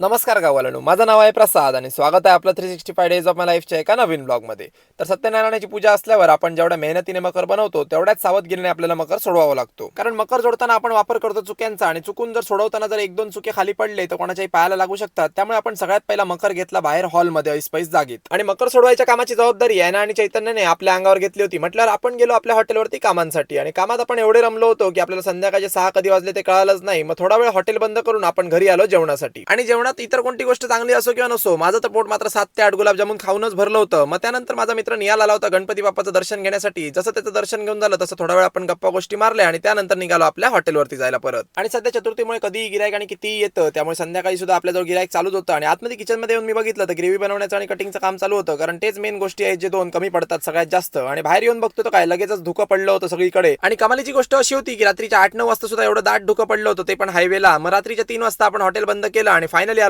नमस्कार गावालानो, माझं नाव आहे प्रसाद आणि स्वागत आहे आपलं 365 डेज ऑफ माय लाईफच्या एका नवीन ब्लॉगमध्ये. तर सत्यनारायणाची पूजा असल्यावर आपण जेवढ्या मेहनतीने मकर बनवतो तेवढ्याच सावधगिरीने आपल्याला मकर सोडवावा लागतो. कारण मकर जोडताना आपण वापर करतो चुक्यांचा आणि चुकून जर सोडवताना जर एक दोन चुके खाली पडले तर कोणाच्याही पायाला लागू शकतात. त्यामुळे आपण सगळ्यात पहिला मकर घेतला बाहेर हॉलमध्ये ऐसपैस जागेत. आणि मकर सोडवायच्या कामाची जबाबदारी याना आणि चैतन्याने आपल्या अंगावर घेतली होती. म्हटल्यावर आपण गेलो आपल्या हॉटेलवरती कामांसाठी आणि कामात आपण एवढे रमलो होतो की आपल्याला संध्याकाळचे 6 कधी वाजले ते कळालंच नाही. मग थोडा वेळ हॉटेल बंद करून आपण घरी आलो जेवणासाठी. आणि जेवणात इतर कोणती गोष्ट चांगली असो किंवा नसो, माझं तर पोट मात्र 7 ते 8 गुलाबजामुन खाऊनच भरलं होतं. मग त्यानंतर माझा मित्र निहाल आला होता गणपती बाप्पाचं दर्शन घेण्यासाठी. जसं त्याचं दर्शन घेऊन झालं तसं थोडा वेळ आपण गप्पा गोष्टी मारल्या आणि त्यानंतर निघालो आपल्या हॉटेलवरती जायला परत. आणि सध्या चतुर्थीमुळे कधीही गिरायक आणि कितीही येतं, त्यामुळे संध्याकाळी सुद्धा आपल्याजवळ गिरायक चालूच होतं. आणि आतमध्ये किचनमध्ये येऊन मी बघितलं तर ग्रेव्ही बनवण्याचं आणि कटिंगचं काम चालू होतं, कारण तेच मेन गोष्टी आहेत जे दोन कमी पडतात सगळ्यात जास्त. आणि बाहेर येऊन बघतो तर काय लगेचच धुकं पडलं होतं सगळीकडे. आणि कमालीची गोष्ट अशी होती की रात्रीच्या 8-9 वाजता सुद्धा एवढं दाट धुकं पडलं होतं, ते पण हायवेला. मग रात्रीच्या 3 वाजता आपण हॉटेल बंद केलं आणि फायनली